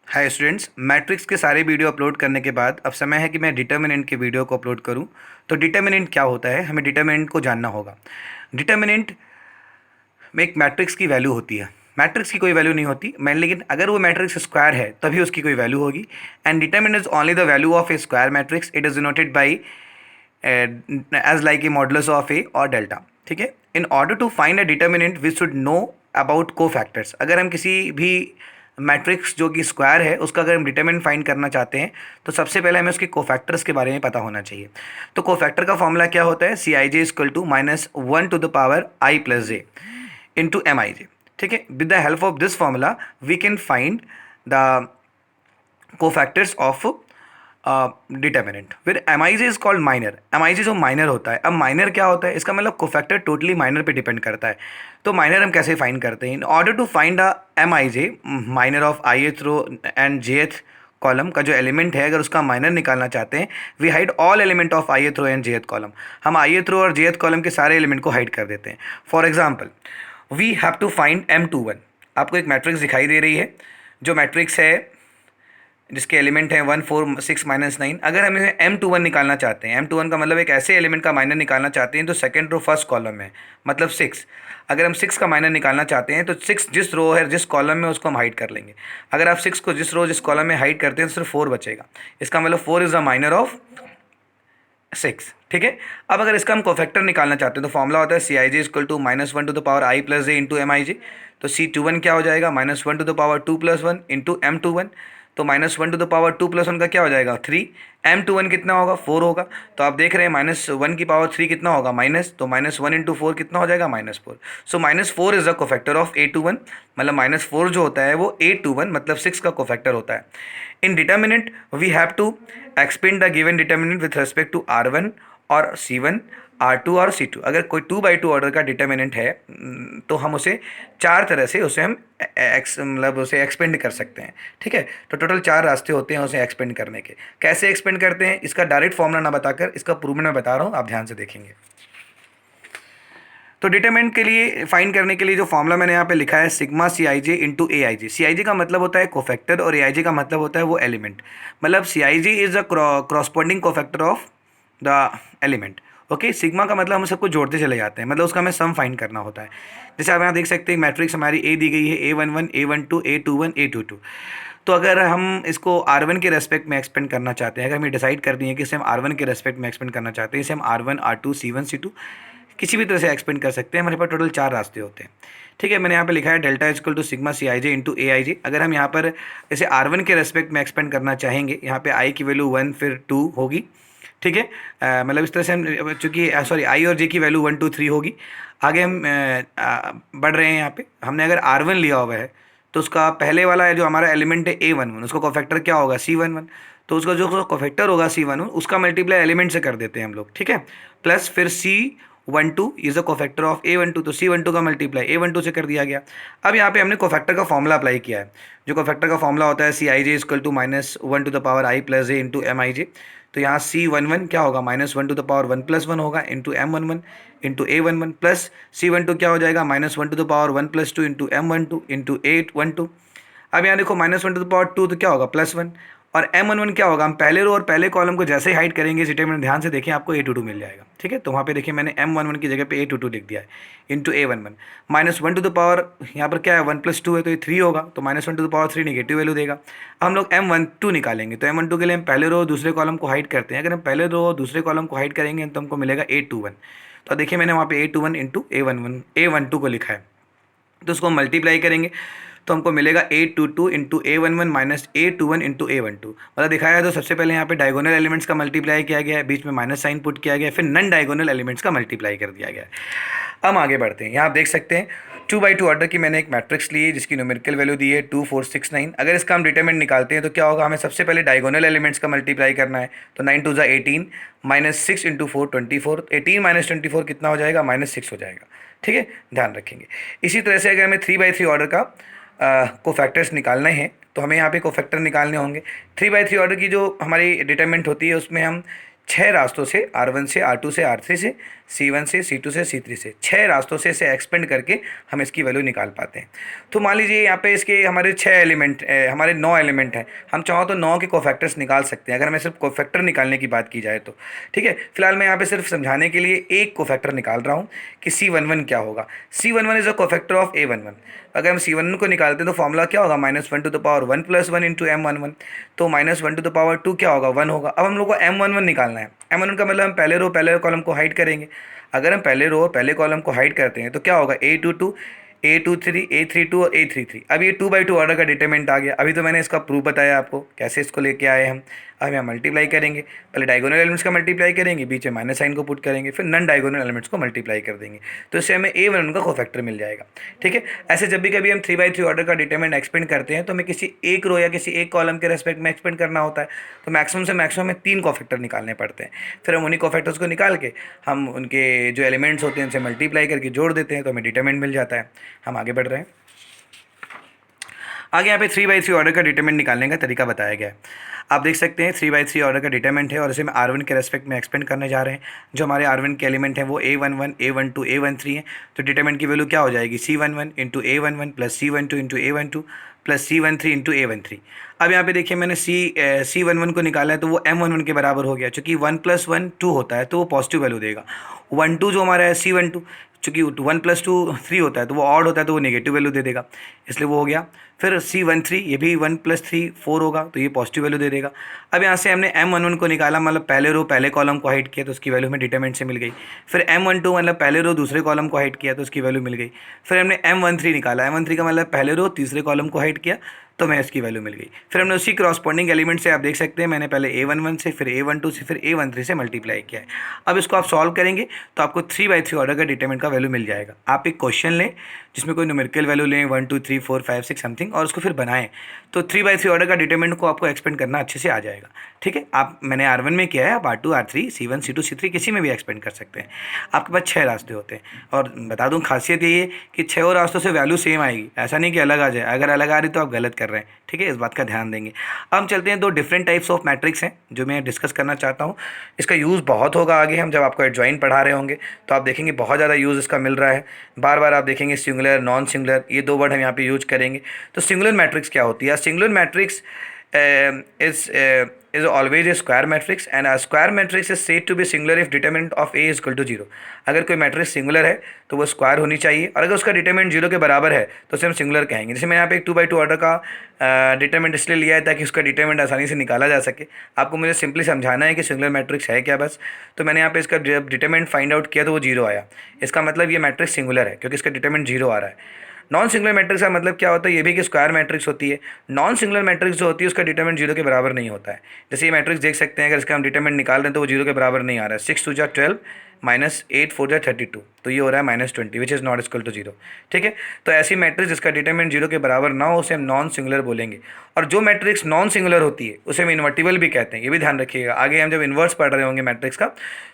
Hi students, matrix के सारे video upload करने के बाद अब समय है कि मैं डिटर्मिनेंट के वीडियो को अपलोड करूं। तो डिटर्मिनेंट क्या होता है, हमें डिटर्मिनेंट को जानना होगा। डिटर्मिनेंट में एक मैट्रिक्स की वैल्यू होती है। मैट्रिक्स की कोई वैल्यू नहीं होती मैं, लेकिन अगर वो मैट्रिक्स स्क्वायर है तभी उसकी कोई वैल्यू होगी। And determinant is only the value of a square matrix. It is denoted by as like a modulus of A और डेल्टा। ठीक है, in order to find a determinant we should know about cofactors. अगर हम किसी भी matrix जो कि square है उसका अगर हम डिटर्मिनेंट फाइंड करना चाहते हैं तो सबसे पहले हमें उसके कोफैक्टर्स के बारे में पता होना चाहिए। तो कोफैक्टर का फॉर्मूला क्या होता है, C I J equal to -1 to the power i+j into M I J. ठीक है, with the help of this formula we can find the cofactors of determinant. फिर M I J is called minor. M I J जो minor होता है, अब minor क्या होता है, इसका मतलब कोफैक्टर टोटली माइनर पे डिपेंड करता है। तो माइनर हम कैसे फाइंड करते हैं, in order to find a M I J minor of I th row and जे एथ कॉलम का जो एलिमेंट है, अगर उसका माइनर निकालना चाहते हैं we hide all element of I th row and जे एथ कॉलम। हम आई एथ रो और जे एथ कॉलम के सारे एलिमेंट को हाइड कर देते हैं। For example we have to find M21। आपको एक मैट्रिक्स दिखाई दे रही है, जो मैट्रिक्स है जिसके एलिमेंट हैं 1 4 6 -9। अगर हम इसे M21 निकालना चाहते हैं, M21 का मतलब एक ऐसे एलिमेंट का माइनर निकालना चाहते हैं तो सेकंड रो फर्स्ट कॉलम में, मतलब 6। अगर हम 6 का माइनर निकालना चाहते हैं तो 6 जिस रो है जिस कॉलम में उसको हम हाइड कर लेंगे। अगर आप 6 को जिस कॉलम में हाइड करते हैं तो सिर्फ 4 बचेगा। इसका मतलब 4 इज़ द माइनर ऑफ 6। ठीक है, अब अगर इसका हम कोफैक्टर निकालना चाहते हैं तो फॉर्मूला होता है C I J equal to -1 to the power i+j into M I J. तो C21 क्या हो जाएगा, -1 to the power 2 + 1 into M21। तो -1 to the power 2 + 1 का क्या हो जाएगा 3। M21 कितना होगा 4 होगा। तो आप देख रहे हैं -1 की पावर 3 कितना होगा माइनस, तो -1 इंटू 4 कितना हो जाएगा -4। सो -4 is the cofactor of A21। मतलब -4 जो होता है वो A21 मतलब 6 का कोफैक्टर होता है। In determinant we have to expand the given determinant with respect to R1 और C1, R2 और C2। अगर कोई 2/2 ऑर्डर का डिटर्मिनेंट है तो हम उसे चार तरह से उसे हम मतलब उसे एक्सपेंड कर सकते हैं। ठीक है, तो टोटल 4 रास्ते होते हैं उसे एक्सपेंड करने के। कैसे एक्सपेंड करते हैं, इसका डायरेक्ट फॉर्मूला ना बताकर इसका प्रूव मैं बता रहा हूँ, आप ध्यान से देखेंगे। तो डिटरमिनेंट के लिए फाइंड करने के लिए जो फॉर्मूला मैंने यहाँ पे लिखा है sigma C I J into A I J. C I जे का मतलब होता है कोफैक्टर और ए आई जे का मतलब होता है वो एलिमेंट। मतलब C I J is the corresponding cofactor of the element. Okay, sigma का मतलब हम सबको जोड़ते चले जाते हैं, मतलब उसका हमें सम फाइंड करना होता है। जैसे आप यहाँ देख सकते हैं मैट्रिक्स हमारी ए दी गई है A11 A12 A21 A22। तो अगर हम इसको R1 के रेस्पेक्ट में एक्सपेंड करना चाहते हैं, अगर हमें डिसाइड कर दिए कि इसे हम R1 के रेस्पेक्ट में एक्सपेंड करना चाहते हैं, इसे हम R1 R2 C1 C2 किसी भी तरह से एक्सपेंड कर सकते हैं। हमारे पास टोटल 4 रास्ते होते हैं। ठीक है, मैंने यहाँ पे लिखा है delta equal to sigma C I J into A I J. अगर हम यहाँ पर इसे R1 के रेस्पेक्ट में एक्सपेंड करना चाहेंगे, यहाँ पे आई की वैल्यू 1 फिर 2 होगी। ठीक है, मतलब इस तरह से हम, चूँकि सॉरी आई और जे की वैल्यू 1 2 3 होगी। आगे हम बढ़ रहे हैं। यहाँ पे हमने अगर R1 लिया हुआ है तो उसका पहले वाला जो हमारा एलिमेंट है A11, उसका कोफैक्टर क्या होगा C11। तो उसका जो कोफैक्टर होगा C11 उसका मल्टीप्लाई एलिमेंट से कर देते हैं हम लोग। ठीक है, प्लस फिर C12 is a cofactor of A12, तो C12 का मल्टीप्लाई A12 से कर दिया गया। अब यहाँ पे हमने कोफैक्टर का फॉर्मूला अप्लाई किया है। जो कोफैक्टर का फॉर्मूला होता है C I J equal to -1 to the power i+j into M I J. तो यहाँ C11 क्या होगा -1 to the power 1 + 1 होगा into M11 into A11, plus C12 क्या हो जाएगा -1 to the power 1 + 2 into M12 into A12। अब यहाँ देखो -1 to the power 2 तो क्या होगा +1, और M11 क्या होगा, हम पहले रो और पहले कॉलम को जैसे ही हाइड करेंगे इस डिटरमिनेंट ध्यान से देखें आपको A22 मिल जाएगा। ठीक है, तो वहाँ पे देखिए मैंने M11 की जगह पे A22 लिख दिया है into A11। -1 to the power यहाँ पर क्या है 1 + 2 है तो ये 3 होगा, तो -1 to the power 3 negative value देगा। अब हम लोग M12 निकालेंगे, तो M12 के लिए हम पहले रो दूसरे कॉलम को हाइड करते हैं। अगर हम पहले रो दूसरे कॉलम को हाइड करेंगे तो हमको मिलेगा A21। तो देखिए मैंने वहाँ पे A21 इंटू A12 को लिखा है, तो उसको मल्टीप्लाई करेंगे तो हमको मिलेगा A22 into A11 minus A21 into A12। मतलब दिखाया है तो सबसे पहले यहाँ पे डायगोनल एलिमेंट्स का मल्टीप्लाई किया गया है, बीच में माइनस साइन पुट किया गया है, फिर नन डायगोनल एलिमेंट्स का मल्टीप्लाई कर दिया गया है। अब आगे बढ़ते हैं। यहाँ आप देख सकते हैं 2/2 ऑर्डर की मैंने एक मैट्रिक्स ली है जिसकी न्यूमेरिकल वैल्यू दी है 2 4 6 9। अगर इसका हम डिटरमिनेंट निकालते हैं तो क्या होगा, हमें सबसे पहले डायगोनल एलिमेंट्स का मल्टीप्लाई करना है। तो 9 2 18 -6 इंटू 4 24। 18 - 24 कितना हो जाएगा -6 हो जाएगा। ठीक है, ध्यान रखेंगे। इसी तरह से अगर हमें 3/3 ऑर्डर का कोफैक्टर्स निकालने हैं तो हमें यहाँ पे कोफैक्टर निकालने होंगे। 3/3 ऑर्डर की जो हमारी डिटरमिनेंट होती है उसमें हम 6 रास्तों से R1 से R2 से R3 से C1 से, C2 से, C3 से, 6 रास्तों से इसे एक्सपेंड करके हम इसकी वैल्यू निकाल पाते हैं। तो मान लीजिए यहाँ पे इसके हमारे 6 एलिमेंट, हमारे 9 एलिमेंट हैं, हम चाहो तो 9 के कोफैक्टर्स निकाल सकते हैं, अगर हमें सिर्फ कोफैक्टर निकालने की बात की जाए तो। ठीक है, फिलहाल मैं यहाँ पे सिर्फ समझाने के लिए एक कोफैक्टर निकाल रहा हूँ कि C11 क्या होगा। C11 is a cofactor of A11। अगर हम C11 को निकालते हैं तो फॉर्मूला क्या होगा, -1 + 1 इंटू M11। तो -1 क्या होगा, 1 होगा। अब हम लोग को M11 निकालना है। M11 का मतलब हम पहले रो पहले कॉलम को हाइड करेंगे। अगर हम पहले रो पहले कॉलम को हाइड करते हैं तो क्या होगा, A22, A23, A32 और A33। अब ये 2/2 ऑर्डर का डिटरमिनेंट आ गया। अभी तो मैंने इसका प्रूफ बताया आपको कैसे इसको लेके आए हम। अब यहाँ मल्टीप्लाई करेंगे, पहले डायगोनल एलिमेंट्स का मल्टीप्लाई करेंगे, बीच में माइनस साइन को पुट करेंगे, फिर नन डायगोनल एलिमेंट्स को मल्टीप्लाई कर देंगे, तो इससे हमें A11 का कोफैक्टर मिल जाएगा। ठीक है, ऐसे जब भी कभी हम 3/3 ऑर्डर का डिटरमिनेंट एक्सपेंड करते हैं तो हमें किसी एक रो या किसी एक कॉलम के रेस्पेक्ट में एक्सपेंड करना होता है, तो मैक्सिमम से मैक्सिमम हमें 3 कोफैक्टर निकालने पड़ते हैं। फिर हम उन्हीं कोफैक्टर्स को निकाल के हम उनके जो एलिमेंट्स होते हैं उनसे मल्टीप्लाई करके जोड़ देते हैं, तो हमें डिटरमिनेंट मिल जाता है। हम आगे बढ़ रहे हैं। आगे यहाँ पे 3/3 ऑर्डर का डिटरमिनेंट निकालने का तरीका बताया गया है। आप देख सकते हैं 3/3 ऑर्डर का डिटरमिनेंट है और इसे हम R1 के रेस्पेक्ट में एक्सपेंड करने जा रहे हैं। जो हमारे R1 के एलिमेंट हैं वो A11, A12, A13 हैं। तो डिटरमिनेंट की वैल्यू क्या हो जाएगी, C11 into A11 plus C12 into A12 plus C13 into A13। अब यहाँ पे देखिए मैंने C11 को निकाला है तो वो M11 के बराबर हो गया, चूँकि 1 + 1 2 होता है तो वो पॉजिटिव वैल्यू देगा। 1 2 जो हमारा है C12, चूँकि 1 + 2 3 होता है तो वो ऑड होता है तो वो नेगेटिव वैल्यू दे देगा, इसलिए वो हो गया। फिर C13 ये भी 1 + 3 4 होगा तो ये पॉजिटिव वैल्यू दे देगा। अब यहाँ से हमने M11 को निकाला, मतलब पहले रो पहले कॉलम को हाइड किया तो उसकी वैल्यू हमें डिटरमिनेंट से मिल गई। फिर M12 मतलब पहले रो दूसरे कॉलम को हाइड किया तो उसकी वैल्यू मिल गई। फिर हमने M13 निकाला, M13 का मतलब पहले रो तीसरे कॉलम को हाइड किया तो हमें इसकी वैल्यू मिल गई। फिर हमने उसी क्रॉसपॉन्डिंग एलिमेंट से, आप देख सकते हैं मैंने पहले A11 से, फिर A12 से, फिर A13 से मल्टीप्लाई किया है। अब इसको आप सॉल्व करेंगे तो आपको 3/3 ऑर्डर का डिटरमिनेंट का वैल्यू मिल जाएगा। आप एक क्वेश्चन लें जिसमें कोई न्यूमेरिकल वैल्यू लें 1 2 3 4 5 6 समथिंग, और उसको फिर बनाएं तो 3/3 ऑर्डर का डिटरमिनेंट को आपको एक्सपेंड करना अच्छे से आ जाएगा। ठीक है, आप मैंने R1 में किया है, आप R2, R3, C1, C2, C3 किसी में भी एक्सपेंड कर सकते हैं। आपके पास 6 रास्ते होते हैं, और बता दूं खासियत ये है कि 6 रास्तों से वैल्यू सेम आएगी, ऐसा नहीं कि अलग आ जाए। अगर अलग आ रही तो आप गलत कर रहे हैं। ठीक है, इस बात का ध्यान देंगे। अब हम चलते हैं, 2 डिफरेंट टाइप्स ऑफ मैट्रिक्स हैं जो मैं डिस्कस करना चाहता हूँ। इसका यूज़ बहुत होगा आगे, हम जब आपको एडजॉइन पढ़ा रहे होंगे तो आप देखेंगे बहुत ज़्यादा यूज़ इसका मिल रहा है। बार बार आप देखेंगे सिंगुलर, नॉन सिंगुलर, ये 2 वर्ड हम यहाँ पे यूज करेंगे। तो सिंगुलर मैट्रिक्स क्या होती है? Singular matrix is always a square matrix and a square matrix is said to be singular if determinant of A is equal to 0। अगर कोई मैट्रिक्स सिंगुलर है तो वो स्क्वायर होनी चाहिए, और अगर उसका डिटरमिनेंट 0 के बराबर है तो उसे हम सिंगुलर कहेंगे। जैसे मैं यहाँ पे एक 2/2 ऑर्डर का डिटरमिनेंट इसलिए लिया है ताकि उसका डिटरमिनेंट आसानी से निकाला जा सके। आपको मुझे सिंपली समझाना है कि सिंगुलर मैट्रिक्स है क्या, बस। तो मैंने यहाँ पे इसका डिटरमिनेंट फाइंड आउट किया तो वो 0 आया, इसका मतलब ये मैट्रिक्स सिंगुलर है क्योंकि इसका डिटरमिनेंट 0 आ रहा है। नॉन सिंगुलर मैट्रिक्स का मतलब क्या होता है, ये भी कि स्क्वायर मैट्रिक्स होती है। नॉन सिंगुलर मैट्रिक्स जो होती है उसका डिटरमिनेंट 0 के बराबर नहीं होता है। जैसे ये मैट्रिक्स देख सकते हैं, अगर इसका हम डिटरमिनेंट निकाल रहे हैं तो वो 0 के बराबर नहीं आ रहा है। 6 2 12 -8 4 32, तो ये हो रहा है -20 which is not equal to 0। ठीक है, तो ऐसी मैट्रिक्स जिसका डिटरमिनेंट 0 के बराबर ना हो उसे हम नॉन सिंगुलर बोलेंगे। और जो मैट्रिक्स नॉन सिंगुलर होती है उसे हम इन्वर्टिबल भी कहते हैं, ये भी ध्यान रखिएगा। आगे हम जब इन्वर्स पढ़ रहे होंगे मैट्रिक्स का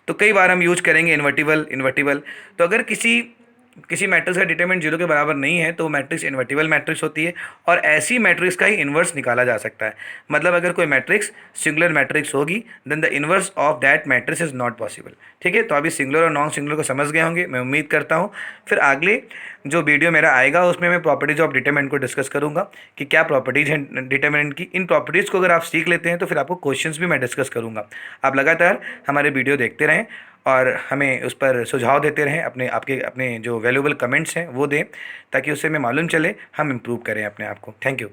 तो कई बार हम यूज करेंगे इन्वर्टिबल। तो अगर किसी मैट्रिक्स का डिटरमिनेंट 0 के बराबर नहीं है तो वो मैट्रिक्स इन्वर्टिबल मैट्रिक्स होती है, और ऐसी मैट्रिक्स का ही इन्वर्स निकाला जा सकता है। मतलब अगर कोई मैट्रिक्स सिंगुलर मैट्रिक्स होगी then the inverse of that matrix is not possible. ठीक है, तो अभी सिंगुलर और नॉन सिंगुलर को समझ गए होंगे, मैं उम्मीद करता हूँ। फिर अगले जो वीडियो मेरा आएगा उसमें मैं प्रॉपर्टीज ऑफ डिटरमिनेंट को डिस्कस करूँगा कि क्या प्रॉपर्टीज हैं डिटरमिनेंट की। इन प्रॉपर्टीज़ को अगर आप सीख लेते हैं तो फिर आपको क्वेश्चंस भी मैं डिस्कस करूँगा। आप लगातार हमारे वीडियो देखते रहें और हमें उस पर सुझाव देते रहें, अपने जो वैल्यूएबल कमेंट्स हैं वो दें, ताकि उससे हमें मालूम चले हम इम्प्रूव करें अपने आप को। Thank you.